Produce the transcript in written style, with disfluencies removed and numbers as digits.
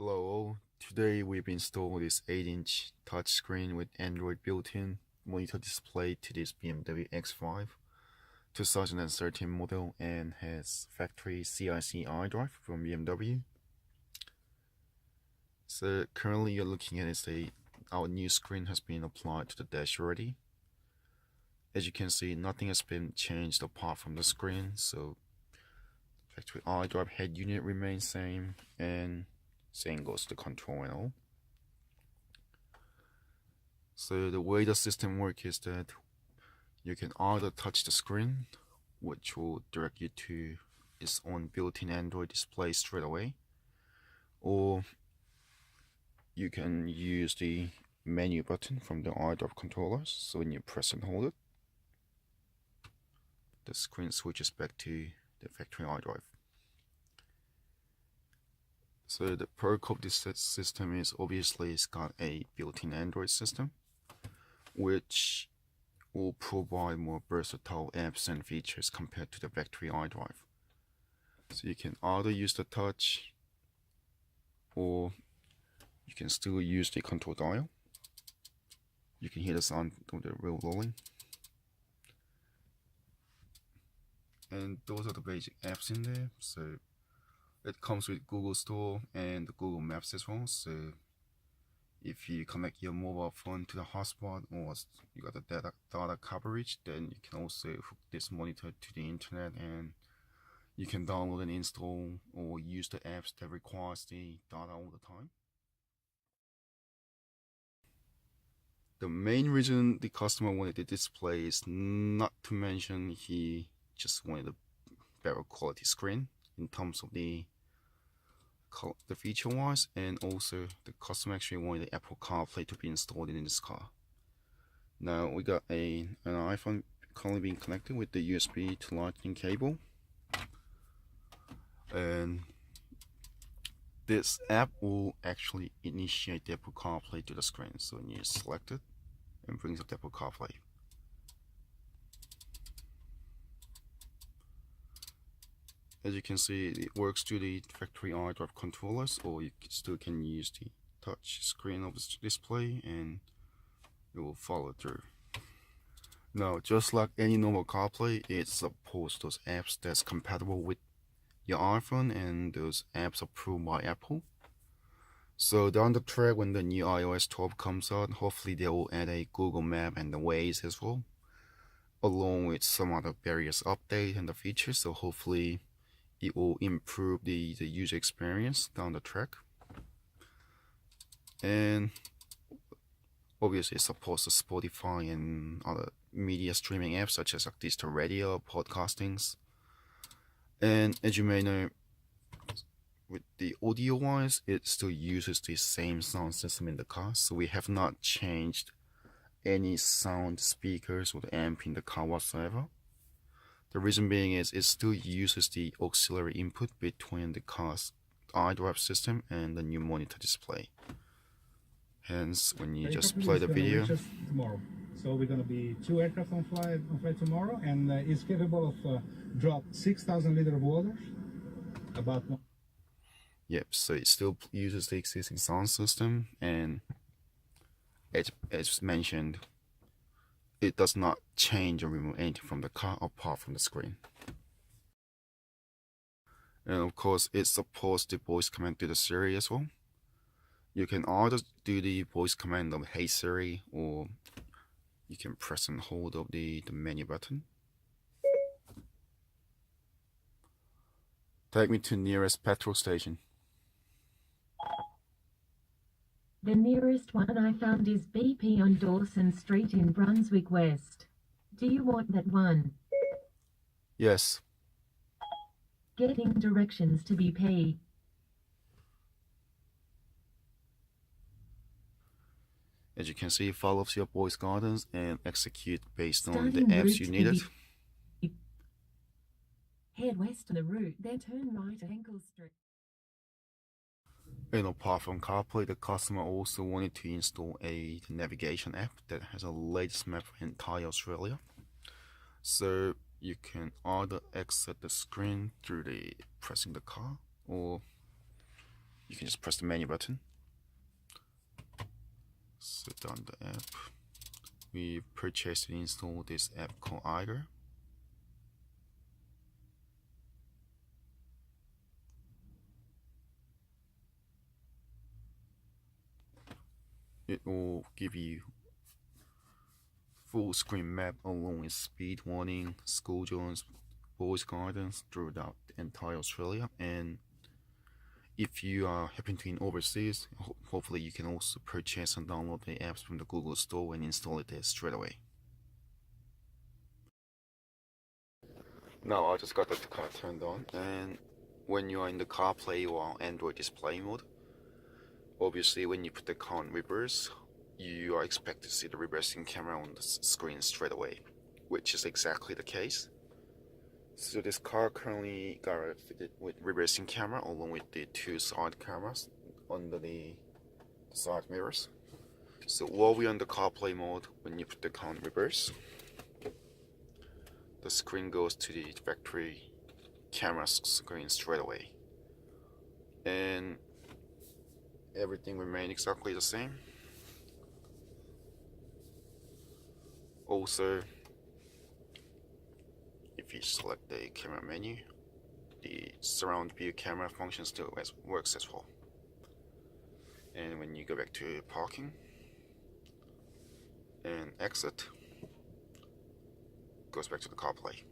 Hello all. Today we've installed this 8-inch touchscreen with Android built-in monitor display to this BMW X5 2013 model and has factory CIC iDrive from BMW. So currently you're looking at is our new screen has been applied to the dash already. As you can see, nothing has been changed apart from the screen, so factory iDrive head unit remains same, and same goes to control and all. So the way the system works is that you can either touch the screen, which will direct you to its own built-in Android display straight away, or you can use the menu button from the iDrive controllers. So when you press and hold it, the screen switches back to the factory iDrive. So the perk of this system is obviously it's got a built-in Android system, which will provide more versatile apps and features compared to the factory iDrive. So you can either use the touch, or you can still use the control dial. You can hear the sound of the wheel rolling. And those are the basic apps in there. So it comes with Google Store and Google Maps as well. So if you connect your mobile phone to the hotspot, or you got the data coverage, then you can also hook this monitor to the internet and you can download and install or use the apps that requires the data all the time. The main reason the customer wanted the display is not to mention he just wanted a better quality screen in terms of the feature wise, and also the customer actually wanted the Apple CarPlay to be installed in this car. Now we got an iPhone currently being connected with the USB to Lightning cable, and this app will actually initiate the Apple CarPlay to the screen. So when you select it, it brings up the Apple CarPlay. As you can see, it works to the factory iDrive controllers, or you still can use the touch screen of the display and it will follow through. Now, just like any normal CarPlay, it supports those apps that's compatible with your iPhone and those apps approved by Apple. So down the track, when the new iOS 12 comes out, hopefully they will add a Google Map and the Waze as well, along with some other various updates and the features. So hopefully it will improve the user experience down the track. And obviously it supports the Spotify and other media streaming apps such as like digital radio, podcastings. And as you may know, with the audio wise, it still uses the same sound system in the car. So we have not changed any sound speakers or the amp in the car whatsoever. The reason being is it still uses the auxiliary input between the car's iDrive system and the new monitor display. Hence, when you just play the video. Tomorrow. So we're going to be 2 aircraft on flight tomorrow, and it's capable of drop 6,000 liters of water. About one. Yep. So it still uses the existing sound system, and as mentioned, it does not change or remove anything from the car apart from the screen. And of course, it supports the voice command to the Siri as well. You can either do the voice command of Hey Siri, or you can press and hold of the menu button. Take me to nearest petrol station. The nearest one I found is BP on Dawson Street in Brunswick West. Do you want that one? Yes. Getting directions to BP. As you can see, it follows your voice guidance and execute based on the Starting apps route you to needed. Head west on the route, then turn right at Henkel Street. And apart from CarPlay, the customer also wanted to install the navigation app that has a latest map for entire Australia. So you can either exit the screen through pressing the car, or you can just press the menu button, set down the app. We purchased and installed this app called AUDM. It will give you full screen map along with speed warning, school zones, boys gardens throughout the entire Australia. And if you are happen to be overseas, hopefully you can also purchase and download the apps from the Google Store and install it there straight away. Now I just got the car turned on, and when you are in the CarPlay or Android display mode, obviously when you put the car on reverse, you are expected to see the reversing camera on the screen straight away, which is exactly the case. So this car currently got fitted with reversing camera along with the two side cameras under the side mirrors. So while we're on the CarPlay mode, when you put the car in reverse, the screen goes to the factory camera screen straight away, and everything remains exactly the same. Also, if you select the camera menu, the surround view camera function still works as well. And when you go back to parking and exit, goes back to the CarPlay.